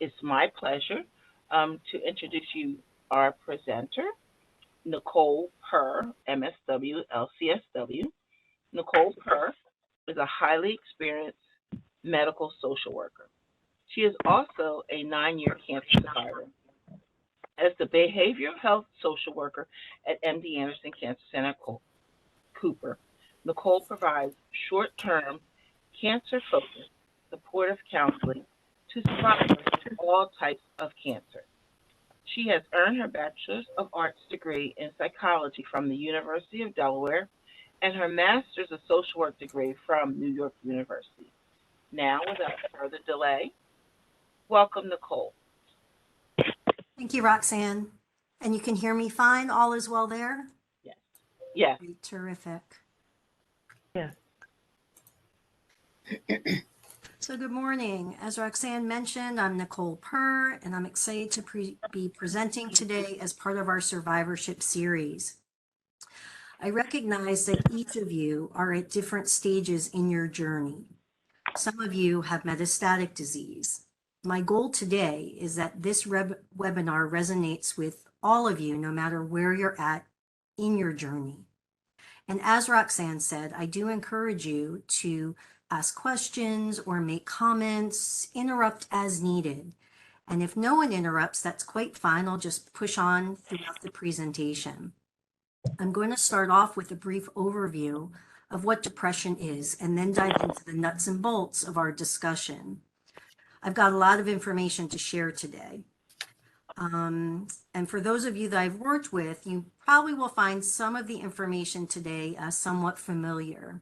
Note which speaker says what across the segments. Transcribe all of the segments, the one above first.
Speaker 1: It's my pleasure to introduce you our presenter, Nicole Perr, MSW, LCSW. Nicole Perr is a highly experienced medical social worker. She is also a 9-year cancer survivor. As the behavioral health social worker at MD Anderson Cancer Center Cooper, Nicole provides short term, cancer focused supportive counseling to survivors of all types of cancer. She has earned her Bachelor's of Arts degree in psychology from the University of Delaware and her Master's of Social Work degree from New York University. Now, without further delay, welcome Nicole.
Speaker 2: Thank you, Roxanne. And you can hear me fine? All is well there?
Speaker 1: Yes. Yes.
Speaker 2: Great, terrific.
Speaker 1: Yes.
Speaker 2: So good morning. As Roxanne mentioned, I'm Nicole Perr, and I'm excited to be presenting today as part of our survivorship series. I recognize that each of you are at different stages in your journey. Some of you have metastatic disease. My goal today is that this webinar resonates with all of you, no matter where you're at in your journey. And as Roxanne said, I do encourage you to ask questions or make comments, interrupt as needed. And if no one interrupts, that's quite fine. I'll just push on throughout the presentation. I'm going to start off with a brief overview of what depression is and then dive into the nuts and bolts of our discussion. I've got a lot of information to share today. And for those of you that I've worked with, you probably will find some of the information today somewhat familiar.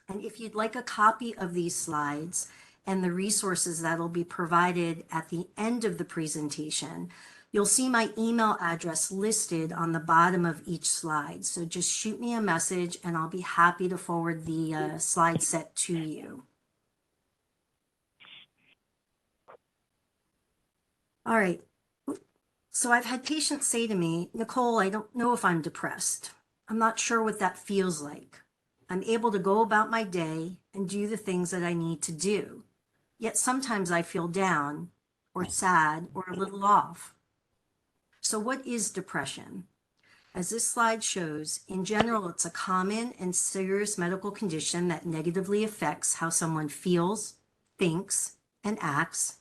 Speaker 2: And if you'd like a copy of these slides and the resources that will be provided at the end of the presentation, you'll see my email address listed on the bottom of each slide. So just shoot me a message and I'll be happy to forward the slide set to you. All right. So I've had patients say to me, Nicole, I don't know if I'm depressed. I'm not sure what that feels like. I'm able to go about my day and do the things that I need to do. Yet sometimes I feel down or sad or a little off. So what is depression? As this slide shows, in general, it's a common and serious medical condition that negatively affects how someone feels, thinks, and acts.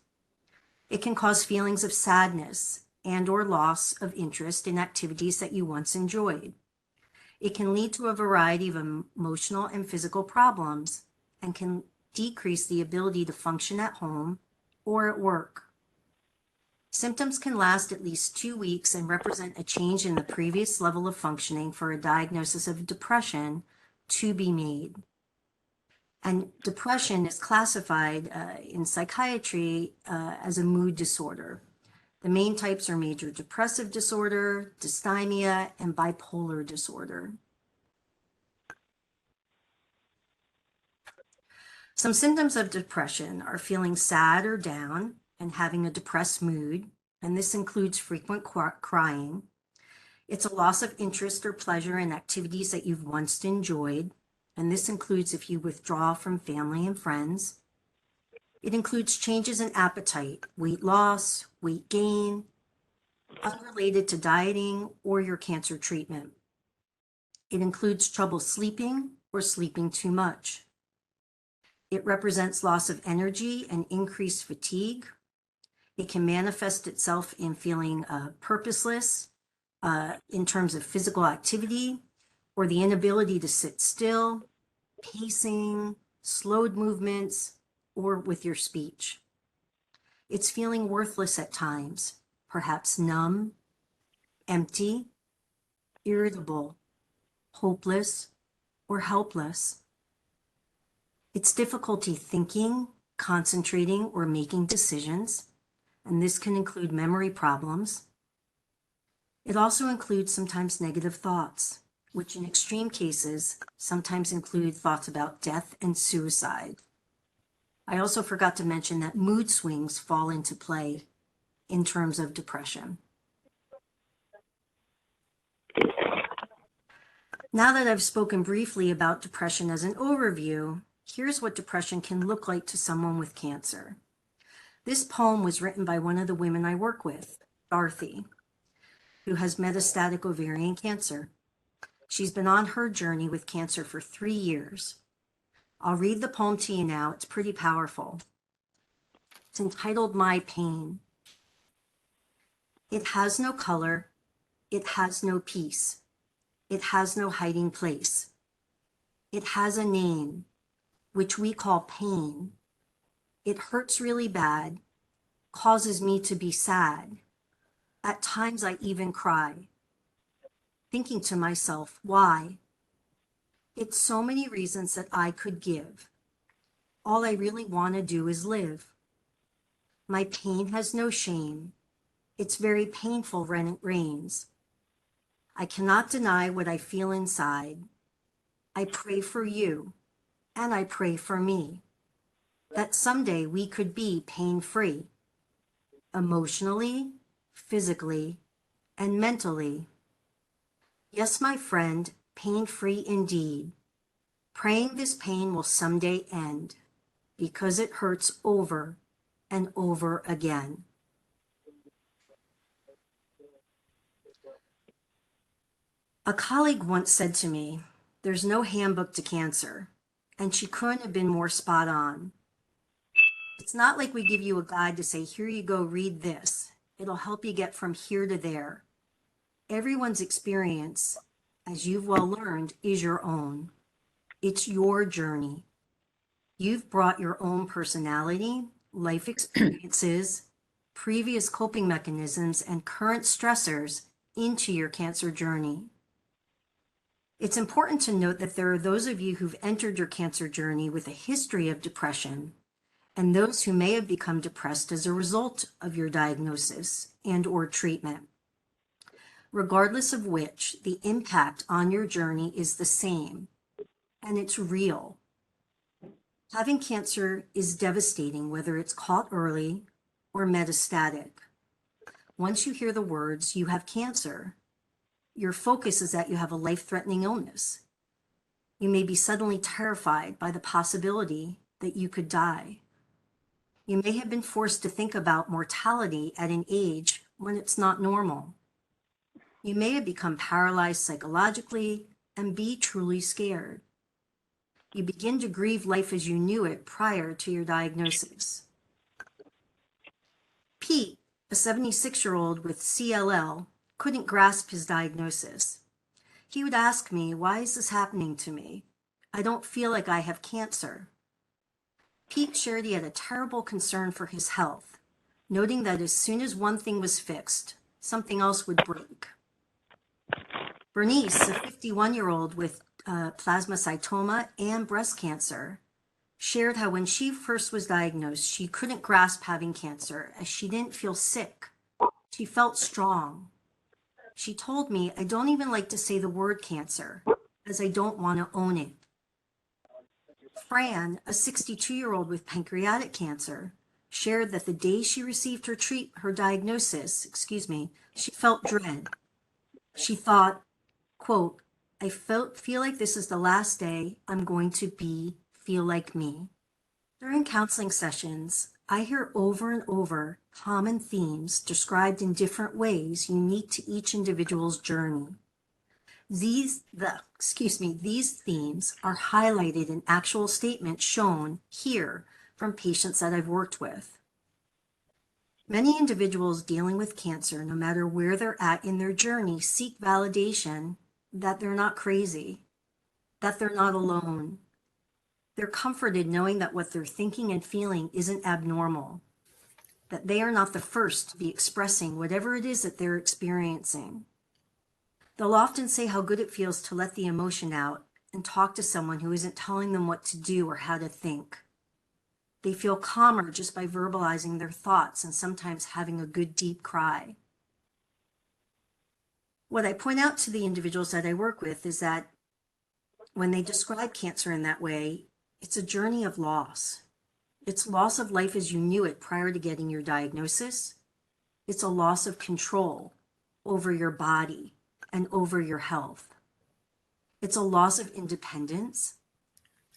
Speaker 2: It can cause feelings of sadness and or loss of interest in activities that you once enjoyed. It can lead to a variety of emotional and physical problems and can decrease the ability to function at home or at work. Symptoms can last at least 2 weeks and represent a change in the previous level of functioning for a diagnosis of depression to be made. And depression is classified in psychiatry as a mood disorder. The main types are major depressive disorder, dysthymia, and bipolar disorder. Some symptoms of depression are feeling sad or down and having a depressed mood, and this includes frequent crying. It's a loss of interest or pleasure in activities that you've once enjoyed, and this includes if you withdraw from family and friends. It includes changes in appetite, weight loss, weight gain, unrelated to dieting or your cancer treatment. It includes trouble sleeping or sleeping too much. It represents loss of energy and increased fatigue. It can manifest itself in feeling purposeless in terms of physical activity or the inability to sit still, pacing, slowed movements, or with your speech. It's feeling worthless at times, perhaps numb, empty, irritable, hopeless, or helpless. It's difficulty thinking, concentrating, or making decisions, and this can include memory problems. It also includes sometimes negative thoughts, which in extreme cases sometimes include thoughts about death and suicide. I also forgot to mention that mood swings fall into play in terms of depression. Now that I've spoken briefly about depression as an overview, here's what depression can look like to someone with cancer. This poem was written by one of the women I work with, Dorothy, who has metastatic ovarian cancer. She's been on her journey with cancer for 3 years. I'll read the poem to you now. It's pretty powerful. It's entitled My Pain. It has no color. It has no peace. It has no hiding place. It has a name, which we call pain. It hurts really bad, causes me to be sad. At times I even cry, thinking to myself, why? It's so many reasons that I could give. All I really want to do is live. My pain has no shame. It's very painful when it rains. I cannot deny what I feel inside. I pray for you, and I pray for me, that someday we could be pain-free, emotionally, physically, and mentally. Yes, my friend, pain-free indeed. Praying this pain will someday end, because it hurts over and over again. A colleague once said to me, "There's no handbook to cancer," and she couldn't have been more spot on. It's not like we give you a guide to say, here you go, read this. It'll help you get from here to there. Everyone's experience, as you've well learned, is your own. It's your journey. You've brought your own personality, life experiences, previous coping mechanisms, and current stressors into your cancer journey. It's important to note that there are those of you who've entered your cancer journey with a history of depression, and those who may have become depressed as a result of your diagnosis and/or treatment. Regardless of which, the impact on your journey is the same, and it's real. Having cancer is devastating, whether it's caught early or metastatic. Once you hear the words, "you have cancer," your focus is that you have a life-threatening illness. You may be suddenly terrified by the possibility that you could die. You may have been forced to think about mortality at an age when it's not normal. You may have become paralyzed psychologically and be truly scared. You begin to grieve life as you knew it prior to your diagnosis. Pete, a 76-year-old with CLL, couldn't grasp his diagnosis. He would ask me, "Why is this happening to me? I don't feel like I have cancer." Pete shared he had a terrible concern for his health, noting that as soon as one thing was fixed, something else would break. Bernice, a 51-year-old with plasmacytoma and breast cancer, shared how when she first was diagnosed, she couldn't grasp having cancer as she didn't feel sick. She felt strong. She told me, "I don't even like to say the word cancer, as I don't want to own it." Fran, a 62-year-old with pancreatic cancer, shared that the day she received her diagnosis, she felt dread. She thought, quote, "I feel like this is the last day I'm going to feel like me." During counseling sessions, I hear over and over common themes described in different ways unique to each individual's journey. These themes are highlighted in actual statements shown here from patients that I've worked with. Many individuals dealing with cancer, no matter where they're at in their journey, seek validation that they're not crazy, that they're not alone. They're comforted knowing that what they're thinking and feeling isn't abnormal, that they are not the first to be expressing whatever it is that they're experiencing. They'll often say how good it feels to let the emotion out and talk to someone who isn't telling them what to do or how to think. They feel calmer just by verbalizing their thoughts and sometimes having a good deep cry. What I point out to the individuals that I work with is that when they describe cancer in that way, it's a journey of loss. It's loss of life as you knew it prior to getting your diagnosis. It's a loss of control over your body and over your health. It's a loss of independence.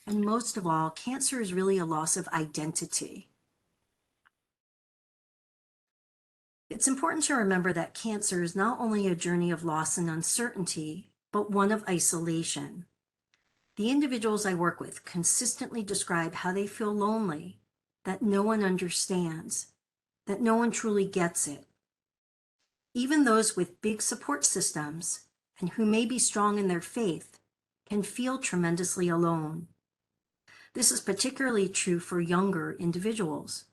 Speaker 2: And most of all, cancer is really a loss of identity. It's important to remember that cancer is not only a journey of loss and uncertainty, but one of isolation. The individuals I work with consistently describe how they feel lonely, that no one understands, that no one truly gets it. Even those with big support systems and who may be strong in their faith can feel tremendously alone. This is particularly true for younger individuals.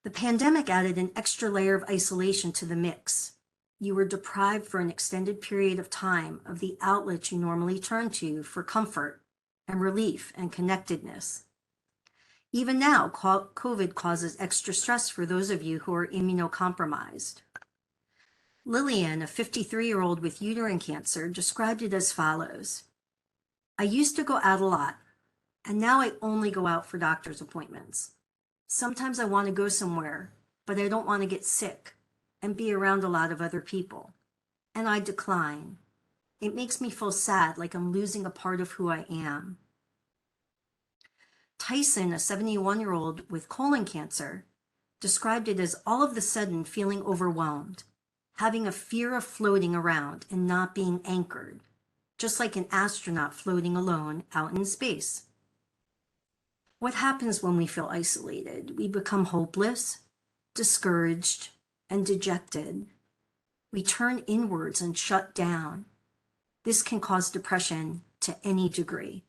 Speaker 2: The pandemic added an extra layer of isolation to the mix. You were deprived for an extended period of time of the outlet you normally turn to for comfort and relief and connectedness. Even now, COVID causes extra stress for those of you who are immunocompromised. Lillian, a 53-year-old with uterine cancer, described it as follows. I used to go out a lot, and now I only go out for doctor's appointments. Sometimes I want to go somewhere, but I don't want to get sick and be around a lot of other people. And I decline. It makes me feel sad, like I'm losing a part of who I am. Tyson, a 71-year-old with colon cancer, described it as all of a sudden feeling overwhelmed, having a fear of floating around and not being anchored, just like an astronaut floating alone out in space. What happens when we feel isolated? We become hopeless, discouraged, and dejected. We turn inwards and shut down. This can cause depression to any degree.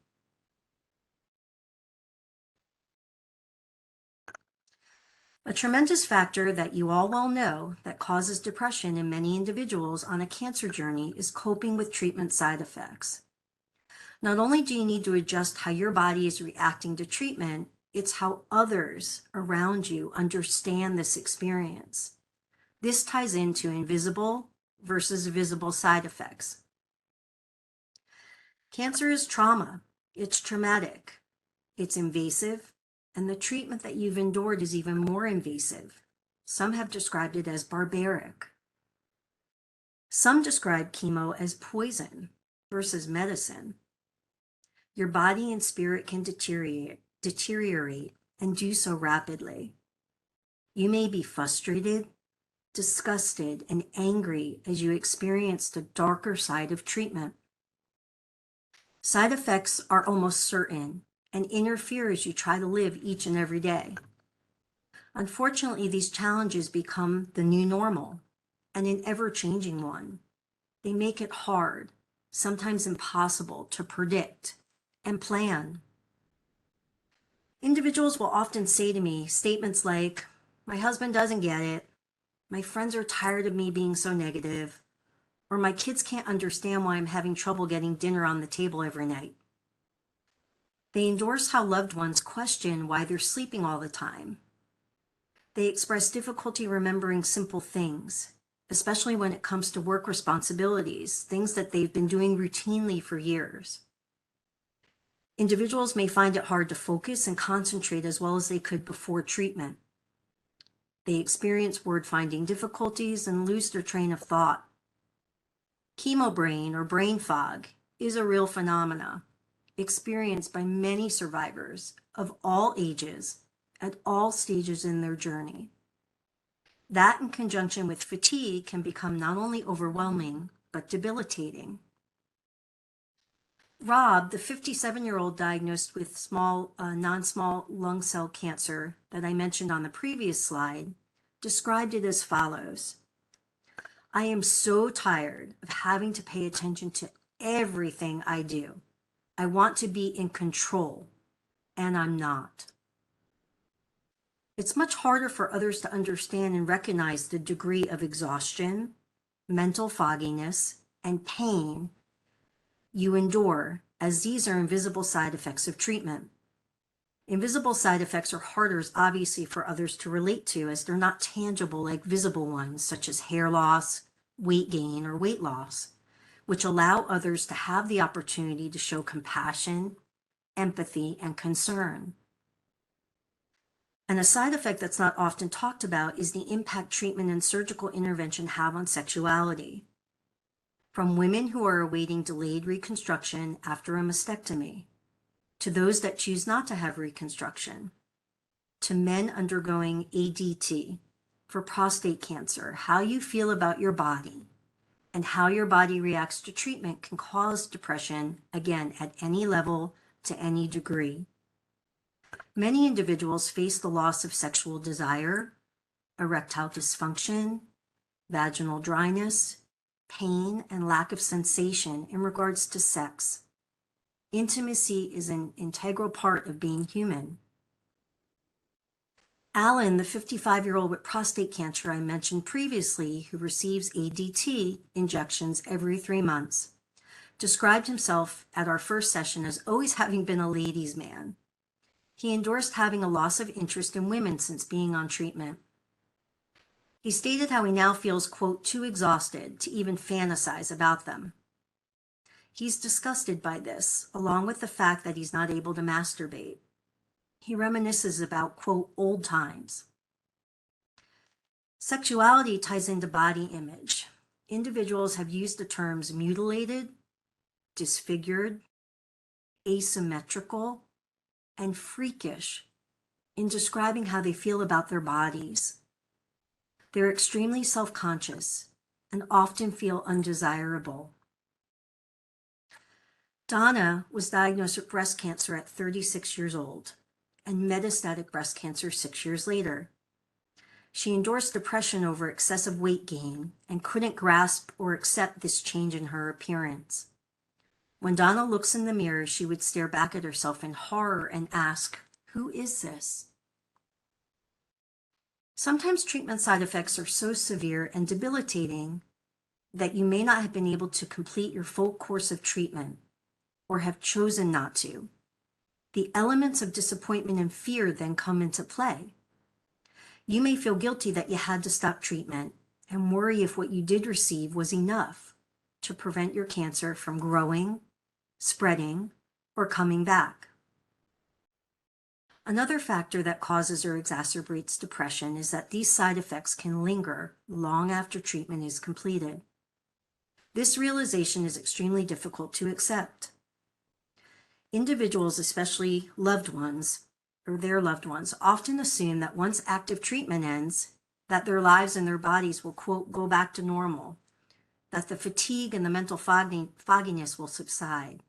Speaker 2: A tremendous factor that you all well know that causes depression in many individuals on a cancer journey is coping with treatment side effects. Not only do you need to adjust how your body is reacting to treatment, it's how others around you understand this experience. This ties into invisible versus visible side effects. Cancer is trauma. It's traumatic. It's invasive, and the treatment that you've endured is even more invasive. Some have described it as barbaric. Some describe chemo as poison versus medicine. Your body and spirit can deteriorate and do so rapidly. You may be frustrated, disgusted, and angry as you experience the darker side of treatment. Side effects are almost certain and interfere as you try to live each and every day. Unfortunately, these challenges become the new normal and an ever-changing one. They make it hard, sometimes impossible, to predict and plan. Individuals will often say to me statements like, my husband doesn't get it, my friends are tired of me being so negative, or my kids can't understand why I'm having trouble getting dinner on the table every night. They endorse how loved ones question why they're sleeping all the time. They express difficulty remembering simple things, especially when it comes to work responsibilities, things that they've been doing routinely for years. Individuals may find it hard to focus and concentrate as well as they could before treatment. They experience word-finding difficulties and lose their train of thought. Chemo brain or brain fog is a real phenomena experienced by many survivors of all ages at all stages in their journey. That, in conjunction with fatigue, can become not only overwhelming, but debilitating. Rob, the 57-year-old diagnosed with non-small lung cell cancer that I mentioned on the previous slide, described it as follows. I am so tired of having to pay attention to everything I do. I want to be in control, and I'm not. It's much harder for others to understand and recognize the degree of exhaustion, mental fogginess, and pain you endure, as these are invisible side effects of treatment. Invisible side effects are harder, obviously, for others to relate to, as they're not tangible like visible ones, such as hair loss, weight gain, or weight loss, which allow others to have the opportunity to show compassion, empathy, and concern. And a side effect that's not often talked about is the impact treatment and surgical intervention have on sexuality. From women who are awaiting delayed reconstruction after a mastectomy, to those that choose not to have reconstruction, to men undergoing ADT for prostate cancer, how you feel about your body and how your body reacts to treatment can cause depression, again, at any level, to any degree. Many individuals face the loss of sexual desire, erectile dysfunction, vaginal dryness, pain, and lack of sensation in regards to sex. Intimacy is an integral part of being human. Alan, the 55-year-old with prostate cancer I mentioned previously, who receives ADT injections every 3 months, described himself at our first session as always having been a ladies' man. He endorsed having a loss of interest in women since being on treatment. He stated how he now feels, quote, too exhausted to even fantasize about them. He's disgusted by this, along with the fact that he's not able to masturbate. He reminisces about, quote, old times. Sexuality ties into body image. Individuals have used the terms mutilated, disfigured, asymmetrical, and freakish in describing how they feel about their bodies. They're extremely self-conscious and often feel undesirable. Donna was diagnosed with breast cancer at 36 years old and metastatic breast cancer 6 years later. She endorsed depression over excessive weight gain and couldn't grasp or accept this change in her appearance. When Donna looks in the mirror, she would stare back at herself in horror and ask, "Who is this?" Sometimes treatment side effects are so severe and debilitating that you may not have been able to complete your full course of treatment or have chosen not to. The elements of disappointment and fear then come into play. You may feel guilty that you had to stop treatment and worry if what you did receive was enough to prevent your cancer from growing, spreading, or coming back. Another factor that causes or exacerbates depression is that these side effects can linger long after treatment is completed. This realization is extremely difficult to accept. Individuals, especially loved ones or their loved ones, often assume that once active treatment ends, that their lives and their bodies will, quote, go back to normal, that the fatigue and the mental fogginess will subside.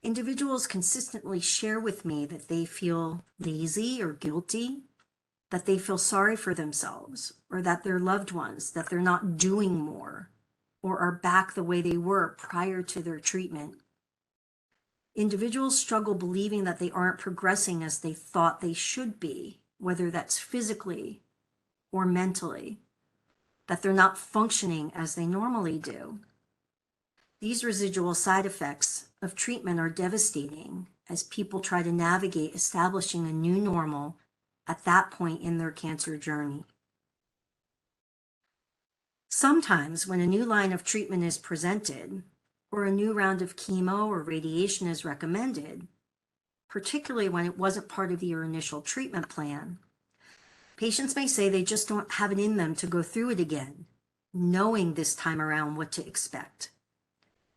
Speaker 2: Individuals consistently share with me that they feel lazy or guilty, that they feel sorry for themselves, or that their loved ones, that they're not doing more, or are back the way they were prior to their treatment. Individuals struggle believing that they aren't progressing as they thought they should be, whether that's physically or mentally, that they're not functioning as they normally do. These residual side effects of treatment are devastating as people try to navigate establishing a new normal at that point in their cancer journey. Sometimes when a new line of treatment is presented, or a new round of chemo or radiation is recommended, particularly when it wasn't part of your initial treatment plan, patients may say they just don't have it in them to go through it again, knowing this time around what to expect.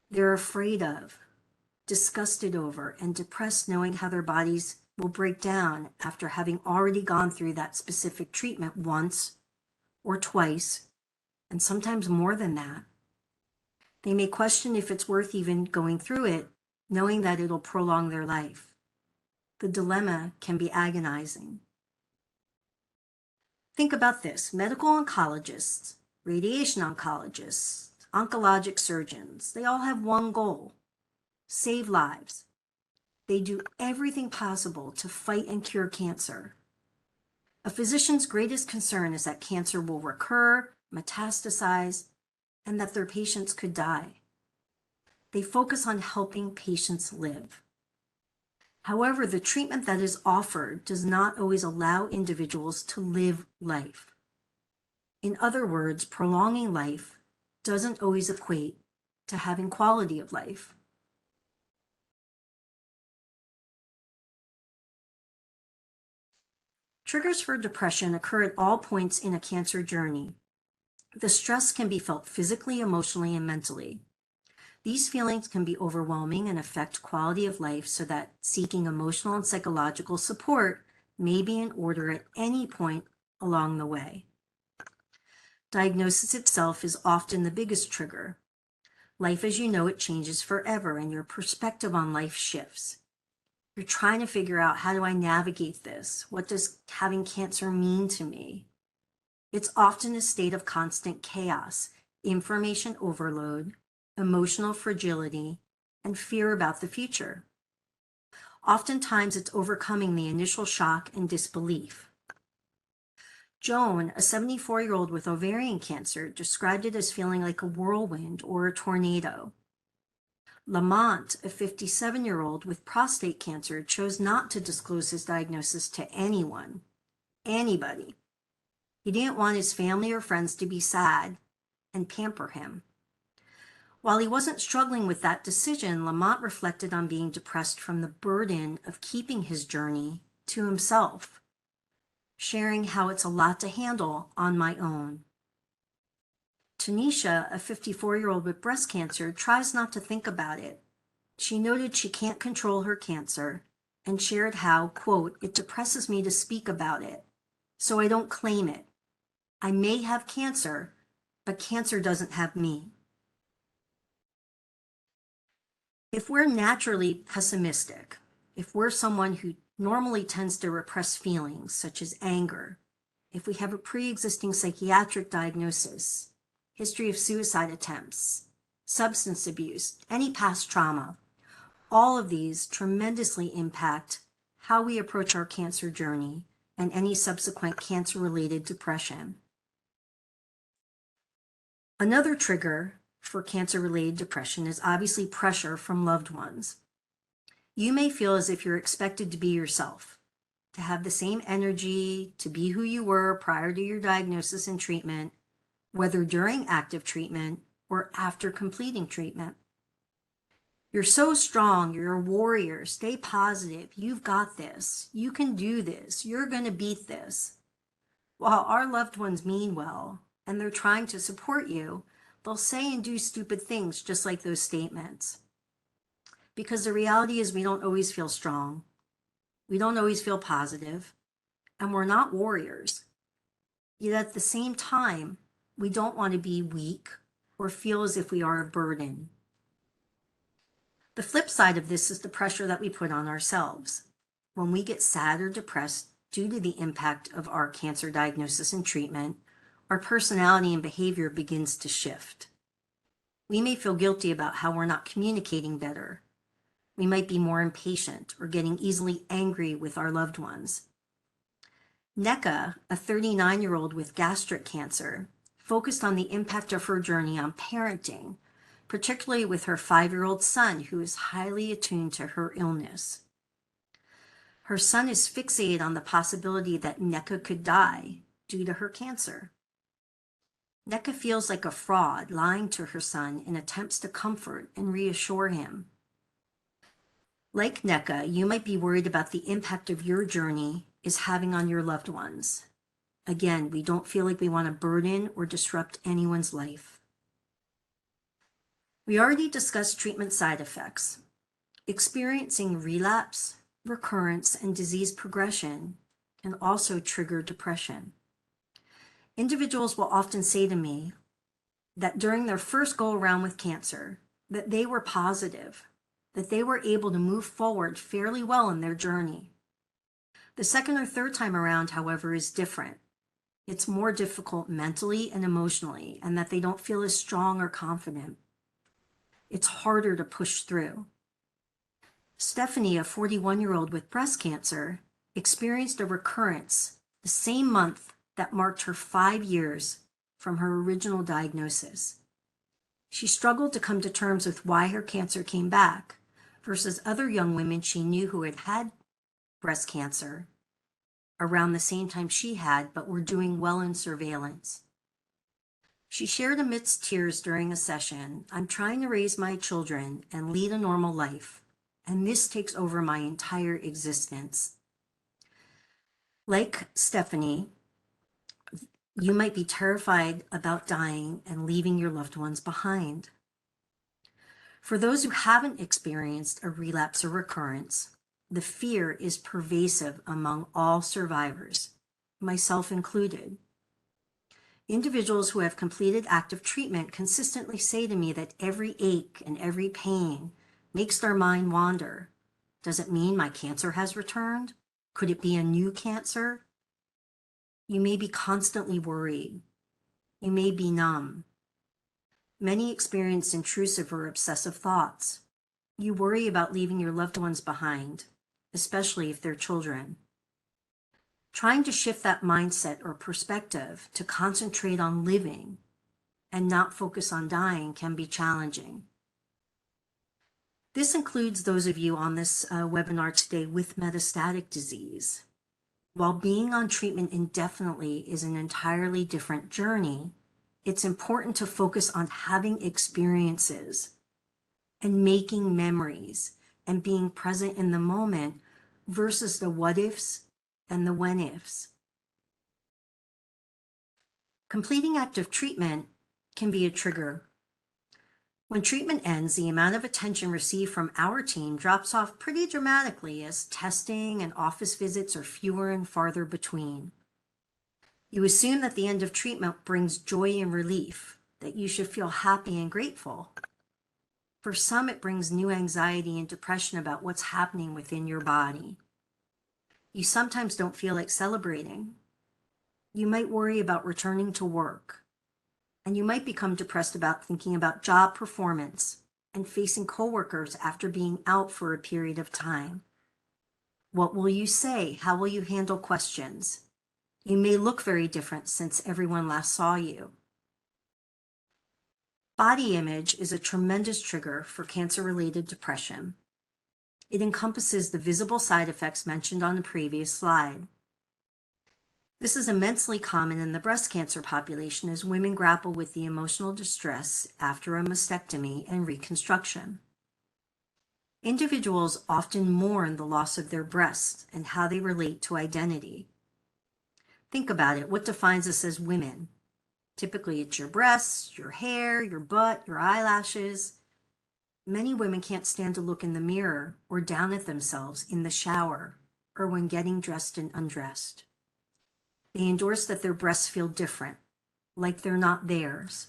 Speaker 2: They're afraid of, disgusted over, and depressed knowing how their bodies will break down after having already gone through that specific treatment once or twice, and sometimes more than that. They may question if it's worth even going through it, knowing that it'll prolong their life. The dilemma can be agonizing. Think about this. Medical oncologists, radiation oncologists, oncologic surgeons, they all have one goal: save lives. They do everything possible to fight and cure cancer. A physician's greatest concern is that cancer will recur, metastasize, and that their patients could die. They focus on helping patients live. However, the treatment that is offered does not always allow individuals to live life. In other words, prolonging life doesn't always equate to having quality of life. Triggers for depression occur at all points in a cancer journey. The stress can be felt physically, emotionally, and mentally. These feelings can be overwhelming and affect quality of life, so that seeking emotional and psychological support may be in order at any point along the way. Diagnosis itself is often the biggest trigger. Life as you know it changes forever, and your perspective on life shifts. You're trying to figure out, how do I navigate this? What does having cancer mean to me? It's often a state of constant chaos, information overload, emotional fragility, and fear about the future. Oftentimes, it's overcoming the initial shock and disbelief. Joan, a 74-year-old with ovarian cancer, described it as feeling like a whirlwind or a tornado. Lamont, a 57-year-old with prostate cancer, chose not to disclose his diagnosis to anyone, anybody. He didn't want his family or friends to be sad and pamper him. While he wasn't struggling with that decision, Lamont reflected on being depressed from the burden of keeping his journey to himself, sharing how it's a lot to handle on my own. Tanisha, a 54-year-old with breast cancer, tries not to think about it. She noted she can't control her cancer and shared how, quote, "It depresses me to speak about it, so I don't claim it. I may have cancer, but cancer doesn't have me." If we're naturally pessimistic, if we're someone who normally tends to repress feelings such as anger, if we have a pre-existing psychiatric diagnosis, history of suicide attempts, substance abuse, any past trauma, all of these tremendously impact how we approach our cancer journey and any subsequent cancer-related depression. Another trigger for cancer-related depression is obviously pressure from loved ones. You may feel as if you're expected to be yourself, to have the same energy, to be who you were prior to your diagnosis and treatment, whether during active treatment or after completing treatment. You're so strong, you're a warrior, stay positive, you've got this, you can do this, you're going to beat this. While our loved ones mean well, and they're trying to support you, they'll say and do stupid things just like those statements. Because the reality is we don't always feel strong, we don't always feel positive, and we're not warriors. Yet at the same time, we don't want to be weak or feel as if we are a burden. The flip side of this is the pressure that we put on ourselves. When we get sad or depressed due to the impact of our cancer diagnosis and treatment, our personality and behavior begins to shift. We may feel guilty about how we're not communicating better. We might be more impatient or getting easily angry with our loved ones. Neka, a 39-year-old with gastric cancer, focused on the impact of her journey on parenting, particularly with her 5-year-old son, who is highly attuned to her illness. Her son is fixated on the possibility that Neka could die due to her cancer. Neka feels like a fraud, lying to her son in attempts to comfort and reassure him. Like Neka, you might be worried about the impact of your journey is having on your loved ones. Again, we don't feel like we want to burden or disrupt anyone's life. We already discussed treatment side effects. Experiencing relapse, recurrence, and disease progression can also trigger depression. Individuals will often say to me that during their first go around with cancer, that they were positive, that they were able to move forward fairly well in their journey. The second or third time around, however, is different. It's more difficult mentally and emotionally, and that they don't feel as strong or confident. It's harder to push through. Stephanie, a 41-year-old with breast cancer, experienced a recurrence the same month that marked her 5 years from her original diagnosis. She struggled to come to terms with why her cancer came back versus other young women she knew who had had breast cancer around the same time she had, but were doing well in surveillance. She shared amidst tears during a session, "I'm trying to raise my children and lead a normal life, and this takes over my entire existence." Like Stephanie, you might be terrified about dying and leaving your loved ones behind. For those who haven't experienced a relapse or recurrence, the fear is pervasive among all survivors, myself included. Individuals who have completed active treatment consistently say to me that every ache and every pain makes their mind wander. Does it mean my cancer has returned? Could it be a new cancer? You may be constantly worried. You may be numb. Many experience intrusive or obsessive thoughts. You worry about leaving your loved ones behind, especially if they're children. Trying to shift that mindset or perspective to concentrate on living and not focus on dying can be challenging. This includes those of you on this webinar today with metastatic disease. While being on treatment indefinitely is an entirely different journey, it's important to focus on having experiences and making memories and being present in the moment versus the what ifs and the when ifs. Completing active treatment can be a trigger. When treatment ends, the amount of attention received from our team drops off pretty dramatically as testing and office visits are fewer and farther between. You assume that the end of treatment brings joy and relief, that you should feel happy and grateful. For some, it brings new anxiety and depression about what's happening within your body. You sometimes don't feel like celebrating. You might worry about returning to work. And you might become depressed about thinking about job performance and facing coworkers after being out for a period of time. What will you say? How will you handle questions? You may look very different since everyone last saw you. Body image is a tremendous trigger for cancer-related depression. It encompasses the visible side effects mentioned on the previous slide. This is immensely common in the breast cancer population as women grapple with the emotional distress after a mastectomy and reconstruction. Individuals often mourn the loss of their breasts and how they relate to identity. Think about it. What defines us as women? Typically, it's your breasts, your hair, your butt, your eyelashes. Many women can't stand to look in the mirror or down at themselves in the shower or when getting dressed and undressed. They endorse that their breasts feel different, like they're not theirs.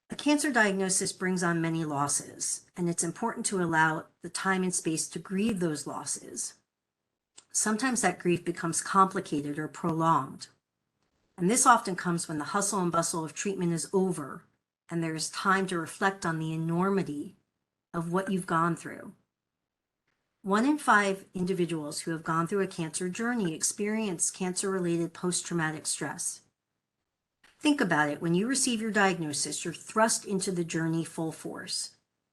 Speaker 2: A cancer diagnosis brings on many losses, and it's important to allow the time and space to grieve those losses. Sometimes that grief becomes complicated or prolonged, and this often comes when the hustle and bustle of treatment is over, and there is time to reflect on the enormity of what you've gone through. 1 in 5 individuals who have gone through a cancer journey experience cancer-related post-traumatic stress. Think about it. When you receive your diagnosis, you're thrust into the journey full force.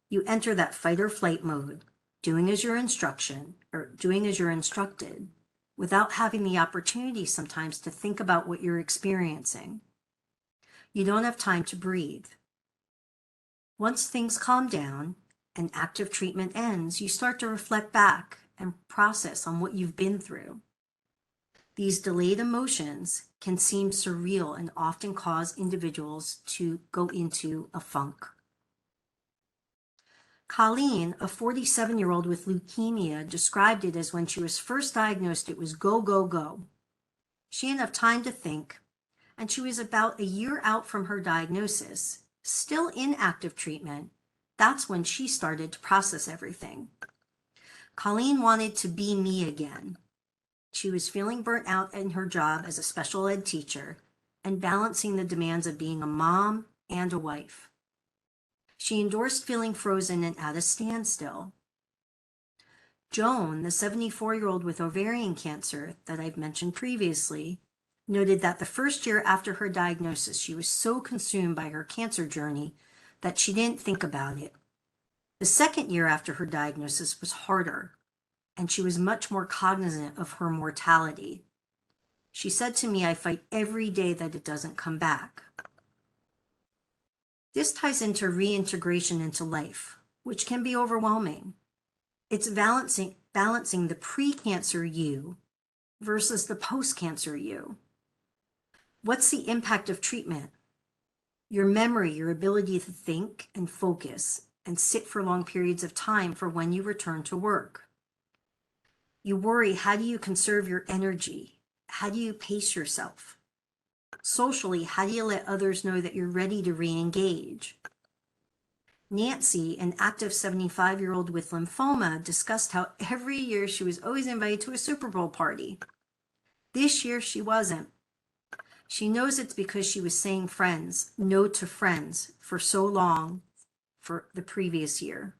Speaker 2: You enter that fight or flight mode, doing as you're instructed, without having the opportunity sometimes to think about what you're experiencing. You don't have time to breathe. Once things calm down and active treatment ends, you start to reflect back and process on what you've been through. These delayed emotions can seem surreal and often cause individuals to go into a funk. Colleen, a 47-year-old with leukemia, described it as when she was first diagnosed, it was go, go, go. She didn't have time to think, and she was about a year out from her diagnosis, still in active treatment. That's when she started to process everything. Colleen wanted to be me again. She was feeling burnt out in her job as a special ed teacher and balancing the demands of being a mom and a wife. She endorsed feeling frozen and at a standstill. Joan, the 74-year-old with ovarian cancer that I've mentioned previously, noted that the first year after her diagnosis, she was so consumed by her cancer journey that she didn't think about it. The second year after her diagnosis was harder, and she was much more cognizant of her mortality. She said to me, "I fight every day that it doesn't come back." This ties into reintegration into life, which can be overwhelming. It's balancing the pre-cancer you versus the post-cancer you. What's the impact of treatment? Your memory, your ability to think and focus and sit for long periods of time for when you return to work. You worry, how do you conserve your energy? how do you pace yourself? Socially, how do you let others know that you're ready to re-engage? Nancy, an active 75-year-old with lymphoma, discussed how every year she was always invited to a Super Bowl party. This year she wasn't. She knows it's because she was saying no to friends for so long for the previous year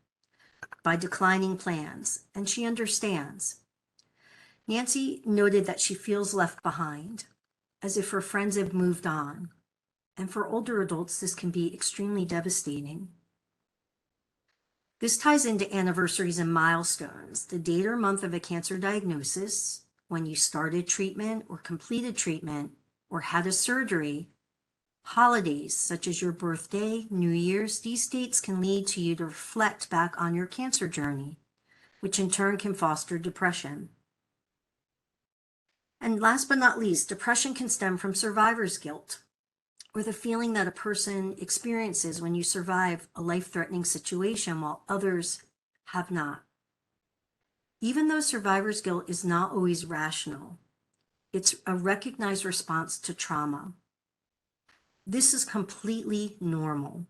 Speaker 2: by declining plans, and she understands. Nancy noted that she feels left behind, as if her friends have moved on. And for older adults, this can be extremely devastating. This ties into anniversaries and milestones, the date or month of a cancer diagnosis, when you started treatment or completed treatment or had a surgery, holidays such as your birthday, New Year's. These dates can lead to you to reflect back on your cancer journey, which in turn can foster depression. And last but not least, depression can stem from survivor's guilt, or the feeling that a person experiences when you survive a life-threatening situation while others have not. Even though survivor's guilt is not always rational, it's a recognized response to trauma. This is completely normal,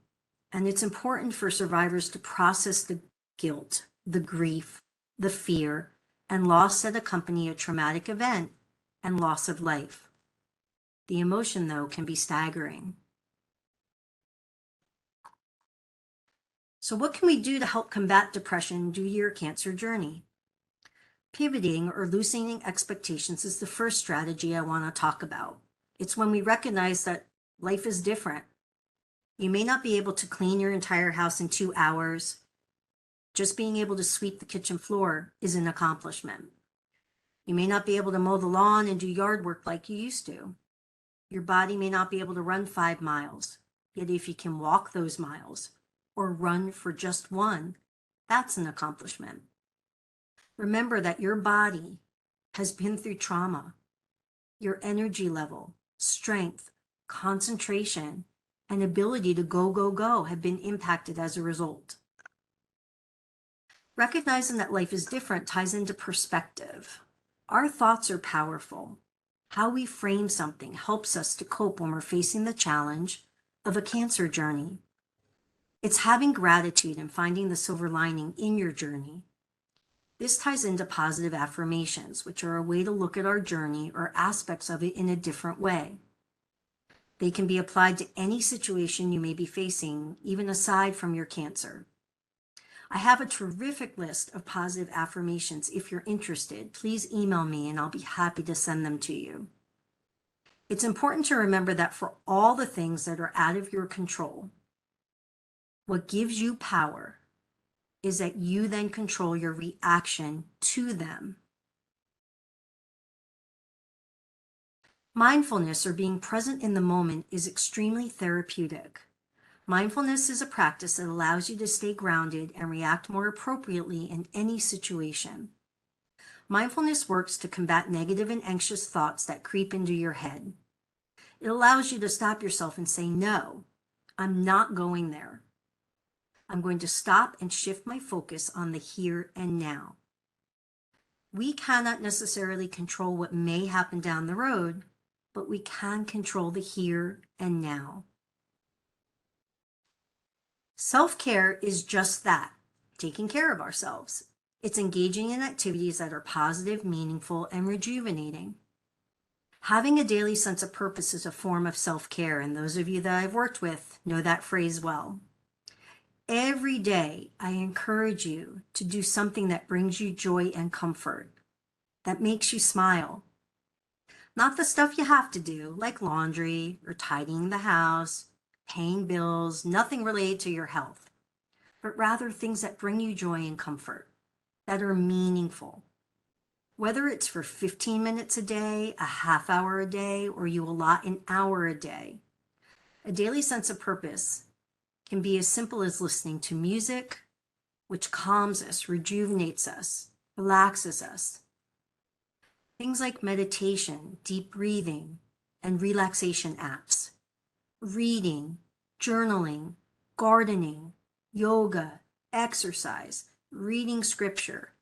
Speaker 2: and it's important for survivors to process the guilt, the grief, the fear, and loss that accompany a traumatic event and loss of life. The emotion, though, can be staggering. So what can we do to help combat depression due to your cancer journey? Pivoting or loosening expectations is the first strategy I want to talk about. It's when we recognize that life is different. You may not be able to clean your entire house in 2 hours. Just being able to sweep the kitchen floor is an accomplishment. You may not be able to mow the lawn and do yard work like you used to. Your body may not be able to run 5 miles, yet if you can walk those miles or run for just one, that's an accomplishment. Remember that your body has been through trauma. Your energy level, strength, concentration, and ability to go have been impacted as a result. Recognizing that life is different ties into perspective. Our thoughts are powerful. How we frame something helps us to cope when we're facing the challenge of a cancer journey. It's having gratitude and finding the silver lining in your journey. This ties into positive affirmations, which are a way to look at our journey or aspects of it in a different way. They can be applied to any situation you may be facing, even aside from your cancer. I have a terrific list of positive affirmations. If you're interested, please email me and I'll be happy to send them to you. It's important to remember that for all the things that are out of your control, what gives you power is that you then control your reaction to them. Mindfulness, or being present in the moment, is extremely therapeutic. Mindfulness is a practice that allows you to stay grounded and react more appropriately in any situation. Mindfulness works to combat negative and anxious thoughts that creep into your head. It allows you to stop yourself and say, no, I'm not going there. I'm going to stop and shift my focus on the here and now. We cannot necessarily control what may happen down the road, but we can control the here and now. Self-care is just that, taking care of ourselves. It's engaging in activities that are positive, meaningful, and rejuvenating. Having a daily sense of purpose is a form of self-care, and those of you that I've worked with know that phrase well. Every day, I encourage you to do something that brings you joy and comfort, that makes you smile. Not the stuff you have to do, like laundry or tidying the house, paying bills, nothing related to your health, but rather things that bring you joy and comfort, that are meaningful. Whether it's for 15 minutes a day, a half hour a day, or you allot an hour a day, a daily sense of purpose can be as simple as listening to music, which calms us, rejuvenates us, relaxes us. Things like meditation, deep breathing, and relaxation apps, reading, journaling, gardening, yoga, exercise, reading scripture,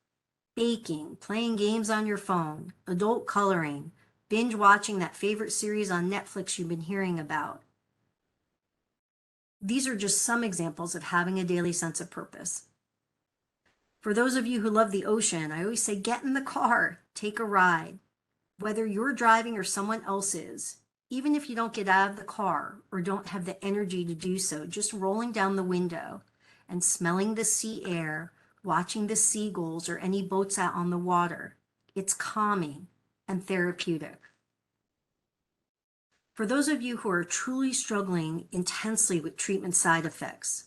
Speaker 2: baking, playing games on your phone, adult coloring, binge watching that favorite series on Netflix you've been hearing about. These are just some examples of having a daily sense of purpose. For those of you who love the ocean, I always say get in the car, take a ride. Whether you're driving or someone else is, even if you don't get out of the car or don't have the energy to do so, just rolling down the window and smelling the sea air, watching the seagulls or any boats out on the water, it's calming and therapeutic. For those of you who are truly struggling intensely with treatment side effects,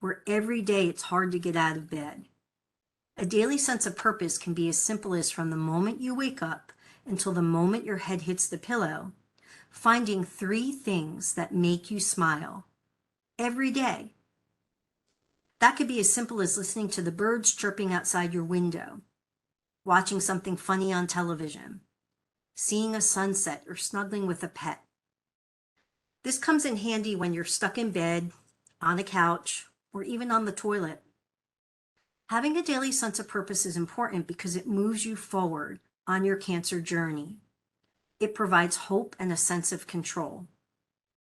Speaker 2: where every day it's hard to get out of bed, a daily sense of purpose can be as simple as from the moment you wake up until the moment your head hits the pillow, finding 3 things that make you smile every day. That could be as simple as listening to the birds chirping outside your window, watching something funny on television, seeing a sunset, or snuggling with a pet. This comes in handy when you're stuck in bed, on a couch, or even on the toilet. Having a daily sense of purpose is important because it moves you forward on your cancer journey. It provides hope and a sense of control.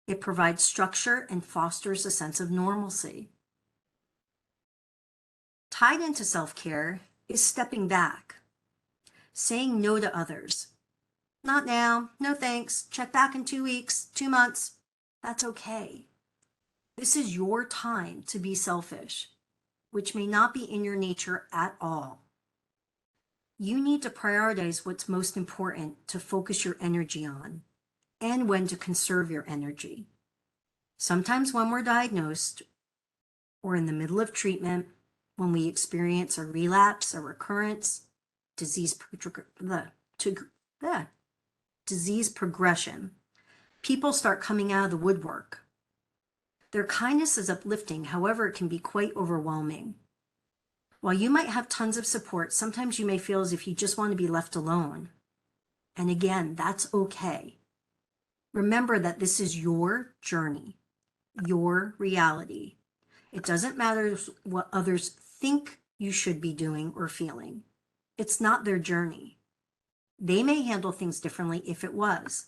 Speaker 2: It provides structure and fosters a sense of normalcy. Tied into self-care is stepping back, saying no to others. Not now, no thanks, check back in 2 weeks, 2 months. That's okay. This is your time to be selfish, which may not be in your nature at all. You need to prioritize what's most important to focus your energy on and when to conserve your energy. Sometimes when we're diagnosed or in the middle of treatment, when we experience a relapse, a recurrence, disease progression, people start coming out of the woodwork. Their kindness is uplifting, however, it can be quite overwhelming. While you might have tons of support, sometimes you may feel as if you just want to be left alone. And again, that's okay. Remember that this is your journey, your reality. It doesn't matter what others think you should be doing or feeling. It's not their journey. They may handle things differently if it was.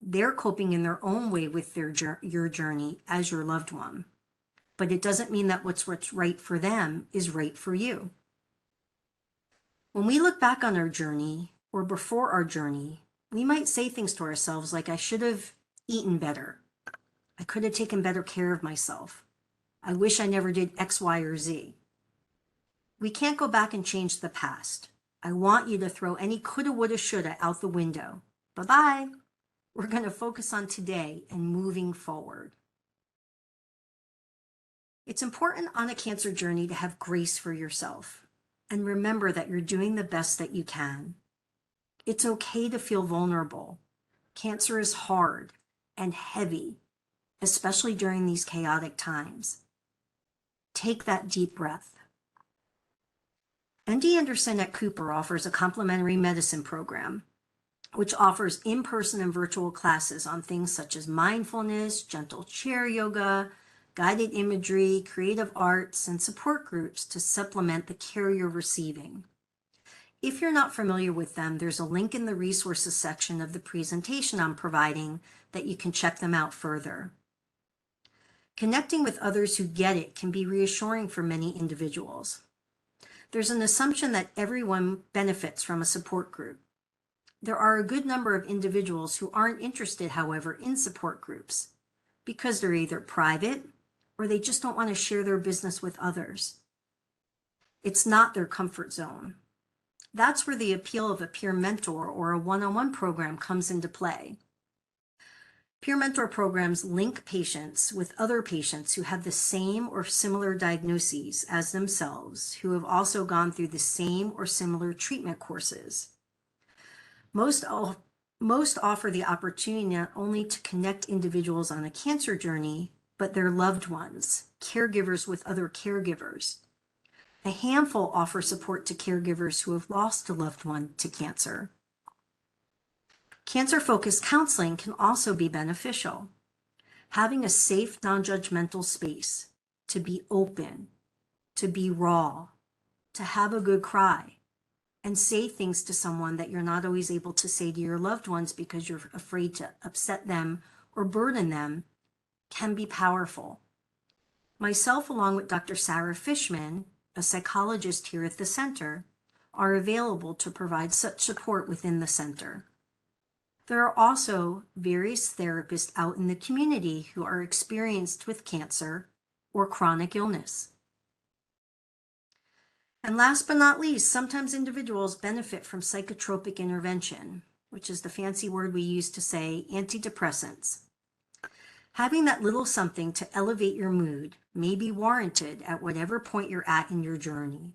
Speaker 2: They're coping in their own way with your journey as your loved one. But it doesn't mean that what's right for them is right for you. When we look back on our journey or before our journey, we might say things to ourselves like, I should have eaten better. I could have taken better care of myself. I wish I never did X, Y, or Z. We can't go back and change the past. I want you to throw any coulda, woulda, shoulda out the window. Bye-bye. We're going to focus on today and moving forward. It's important on a cancer journey to have grace for yourself and remember that you're doing the best that you can. It's okay to feel vulnerable. Cancer is hard and heavy, especially during these chaotic times. Take that deep breath. MD Anderson at Cooper offers a complementary medicine program, which offers in-person and virtual classes on things such as mindfulness, gentle chair yoga, guided imagery, creative arts, and support groups to supplement the care you're receiving. If you're not familiar with them, there's a link in the resources section of the presentation I'm providing that you can check them out further. Connecting with others who get it can be reassuring for many individuals. There's an assumption that everyone benefits from a support group. There are a good number of individuals who aren't interested, however, in support groups because they're either private or they just don't want to share their business with others. It's not their comfort zone. That's where the appeal of a peer mentor or a one-on-one program comes into play. Peer mentor programs link patients with other patients who have the same or similar diagnoses as themselves, who have also gone through the same or similar treatment courses. Most offer the opportunity not only to connect individuals on a cancer journey, but their loved ones, caregivers with other caregivers. A handful offer support to caregivers who have lost a loved one to cancer. Cancer-focused counseling can also be beneficial. Having a safe, non-judgmental space to be open, to be raw, to have a good cry, and say things to someone that you're not always able to say to your loved ones because you're afraid to upset them or burden them can be powerful. Myself, along with Dr. Sarah Fishman, a psychologist here at the center, are available to provide such support within the center. There are also various therapists out in the community who are experienced with cancer or chronic illness. And last but not least, sometimes individuals benefit from psychotropic intervention, which is the fancy word we use to say antidepressants. Having that little something to elevate your mood may be warranted at whatever point you're at in your journey.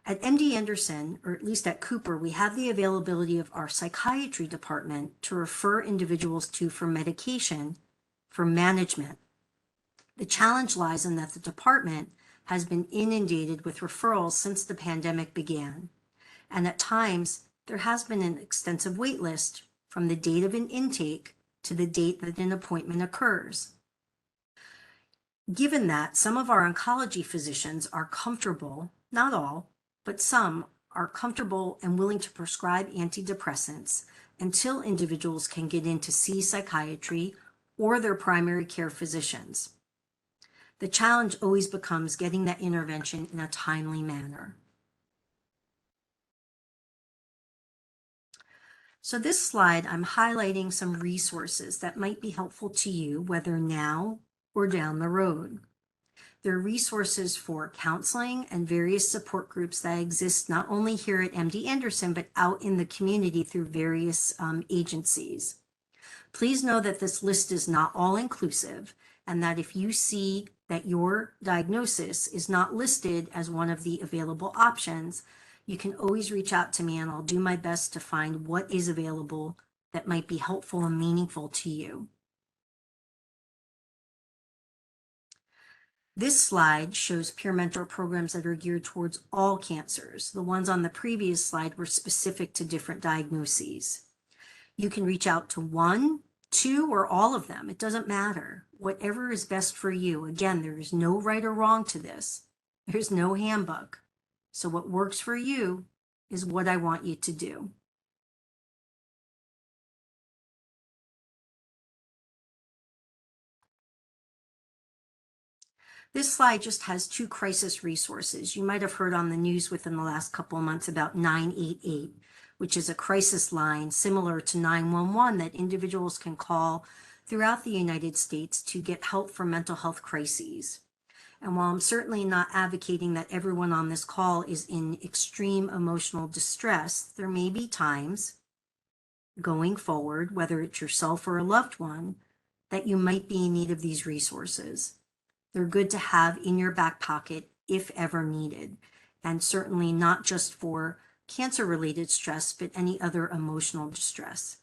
Speaker 2: At MD Anderson, or at least at Cooper, we have the availability of our psychiatry department to refer individuals to for medication for management. The challenge lies in that the department has been inundated with referrals since the pandemic began, and at times there has been an extensive wait list from the date of an intake to the date that an appointment occurs. Given that some of our oncology physicians are comfortable, not all, but some are comfortable and willing to prescribe antidepressants until individuals can get in to see psychiatry or their primary care physicians. The challenge always becomes getting that intervention in a timely manner. So this slide, I'm highlighting some resources that might be helpful to you, whether now or down the road. There are resources for counseling and various support groups that exist not only here at MD Anderson, but out in the community through various agencies. Please know that this list is not all inclusive, and that if you see that your diagnosis is not listed as one of the available options, you can always reach out to me and I'll do my best to find what is available that might be helpful and meaningful to you. This slide shows peer mentor programs that are geared towards all cancers. The ones on the previous slide were specific to different diagnoses. You can reach out to one, two, or all of them. It doesn't matter. Whatever is best for you. Again, there is no right or wrong to this. There's no handbook. So what works for you is what I want you to do. This slide just has two crisis resources. You might have heard on the news within the last couple of months about 988, which is a crisis line similar to 911 that individuals can call throughout the United States to get help for mental health crises. And while I'm certainly not advocating that everyone on this call is in extreme emotional distress, there may be times going forward, whether it's yourself or a loved one, that you might be in need of these resources. They're good to have in your back pocket if ever needed, and certainly not just for cancer-related stress, but any other emotional distress.